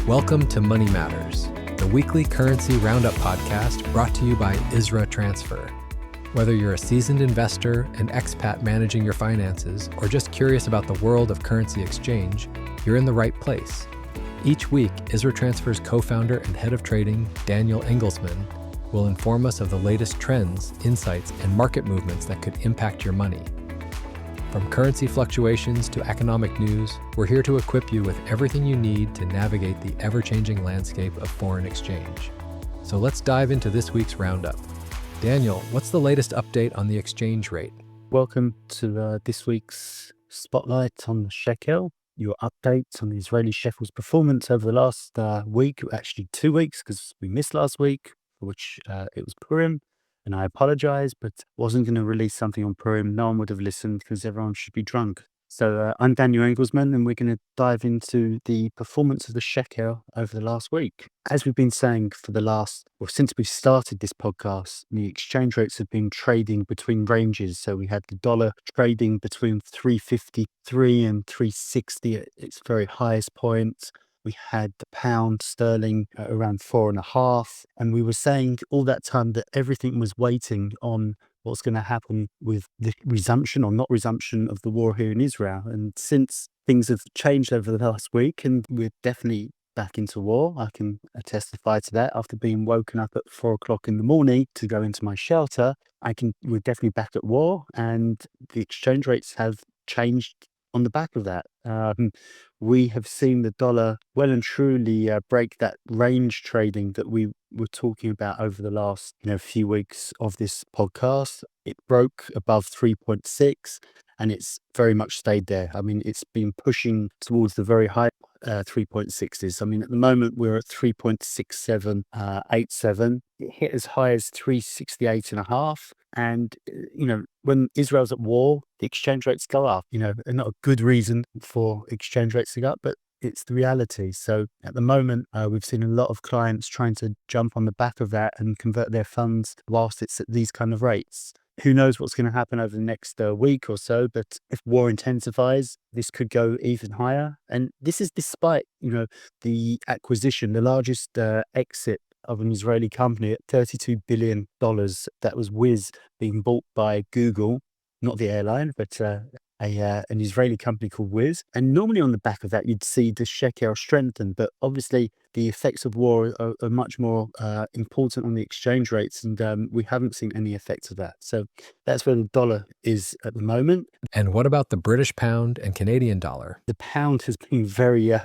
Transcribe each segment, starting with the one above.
Welcome to Money Matters, the weekly currency roundup podcast brought to you by IsraTransfer. Whether you're a seasoned investor, an expat managing your finances, or just curious about the world of currency exchange, you're in the right place. Each week, IsraTransfer's co-founder and head of trading, Daniel Engelsman, will inform us of the latest trends, insights, and market movements that could impact your money. From currency fluctuations to economic news, we're here to equip you with everything you need to navigate the ever-changing landscape of foreign exchange. So let's dive into this week's roundup. Daniel, what's the latest update on the exchange rate? Welcome to this week's spotlight on the shekel. Your updates on the Israeli shekel's performance over the last week, actually 2 weeks, because we missed last week, for which it was Purim. And I apologize, but wasn't going to release something on Purim. No one would have listened because everyone should be drunk. So I'm Daniel Engelsman, and we're going to dive into the performance of the shekel over the last week. As we've been saying since we started this podcast, the exchange rates have been trading between ranges. So we had the dollar trading between 353 and 360 at its very highest point. We had the pound sterling at around 4.5. And we were saying all that time that everything was waiting on what's going to happen with the resumption or not resumption of the war here in Israel. And since things have changed over the last week and we're definitely back into war, I can testify to that after being woken up at 4 o'clock in the morning to go into my shelter. We're definitely back at war, and the exchange rates have changed on the back of that. We have seen the dollar well and truly break that range trading that we were talking about over the last few weeks of this podcast. It broke above 3.6 and it's very much stayed there. I mean, it's been pushing towards the very high 3.6s. I mean, at the moment we're at 3.6787. It hit as high as 368.5. And when Israel's at war, the exchange rates go up. And not a good reason for exchange rates to go up, but it's the reality. So at the moment, we've seen a lot of clients trying to jump on the back of that and convert their funds whilst it's at these kind of rates. Who knows what's going to happen over the next week or so, but if war intensifies, this could go even higher. And this is despite, the acquisition, the largest exit of an Israeli company at $32 billion. That was Wiz being bought by Google, not the airline, but an Israeli company called Wiz. And normally on the back of that, you'd see the shekel strengthen, but obviously the effects of war are much more important on the exchange rates, and we haven't seen any effects of that. So that's where the dollar is at the moment. And what about the British pound and Canadian dollar? The pound has been very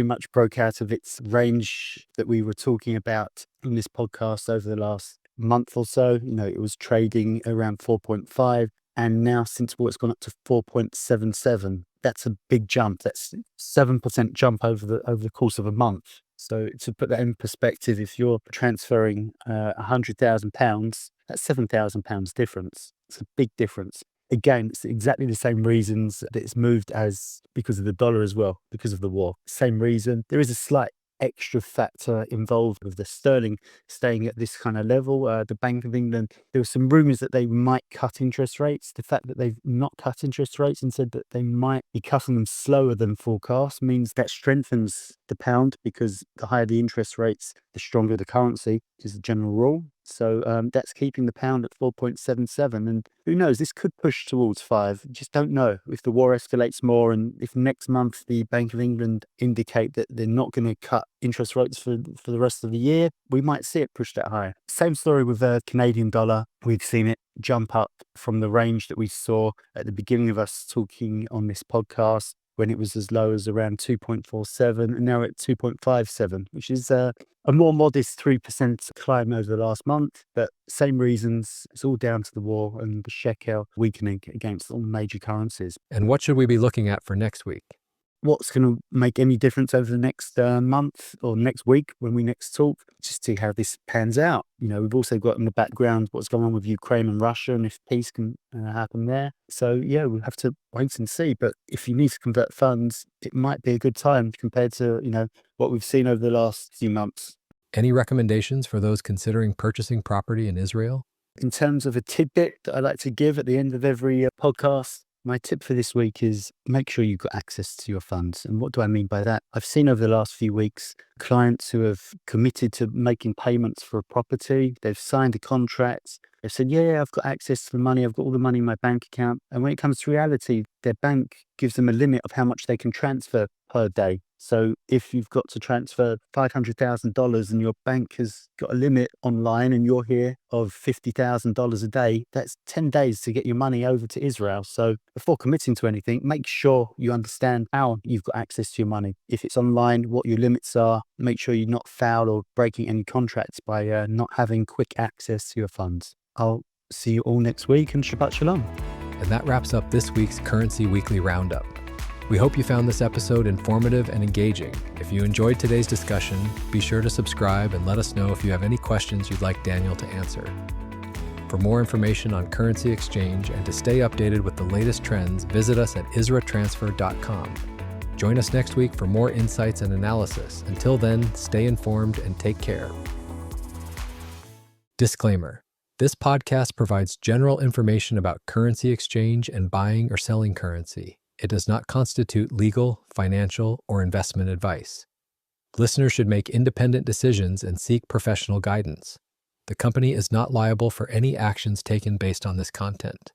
much broke out of its range that we were talking about in this podcast over the last month or so. It was trading around 4.5. And now since war, it's gone up to 4.77. That's a big jump. That's 7% jump over the course of a month. So to put that in perspective, if you're transferring £100,000, that's £7,000 difference. It's a big difference. Again, it's exactly the same reasons that it's moved as because of the dollar as well, because of the war. Same reason. There is a slight extra factor involved with the sterling staying at this kind of level. The Bank of England, there were some rumours that they might cut interest rates. The fact that they've not cut interest rates and said that they might be cutting them slower than forecast means that strengthens the pound, because the higher the interest rates, the stronger the currency, is the general rule. So that's keeping the pound at 4.77. And who knows, this could push towards 5. You just don't know if the war escalates more, and if next month the Bank of England indicate that they're not going to cut interest rates for the rest of the year, we might see it push that higher. Same story with the Canadian dollar. We've seen it jump up from the range that we saw at the beginning of us talking on this podcast, when it was as low as around 2.47, and now at 2.57, which is a more modest 3% climb over the last month. But same reasons, it's all down to the war and the shekel weakening against all major currencies. And what should we be looking at for next week? What's going to make any difference over the next month or next week when we next talk? Just see how this pans out. We've also got in the background what's going on with Ukraine and Russia, and if peace can happen there. So we'll have to wait and see. But if you need to convert funds, it might be a good time compared to what we've seen over the last few months. Any recommendations for those considering purchasing property in Israel? In terms of a tidbit that I like to give at the end of every podcast, My tip for this week is make sure you've got access to your funds. And what do I mean by that? I've seen over the last few weeks clients who have committed to making payments for a property. They've signed a contract. They've said, yeah, I've got access to the money. I've got all the money in my bank account. And when it comes to reality, their bank gives them a limit of how much they can transfer per day. So if you've got to transfer $500,000 and your bank has got a limit online and you're here of $50,000 a day, that's 10 days to get your money over to Israel. So before committing to anything, make sure you understand how you've got access to your money. If it's online, what your limits are, make sure you're not foul or breaking any contracts by not having quick access to your funds. I'll see you all next week, and Shabbat Shalom. And that wraps up this week's Currency Weekly Roundup. We hope you found this episode informative and engaging. If you enjoyed today's discussion, be sure to subscribe and let us know if you have any questions you'd like Daniel to answer. For more information on currency exchange and to stay updated with the latest trends, visit us at IsraTransfer.com. Join us next week for more insights and analysis. Until then, stay informed and take care. Disclaimer. This podcast provides general information about currency exchange and buying or selling currency. It does not constitute legal, financial, or investment advice. Listeners should make independent decisions and seek professional guidance. The company is not liable for any actions taken based on this content.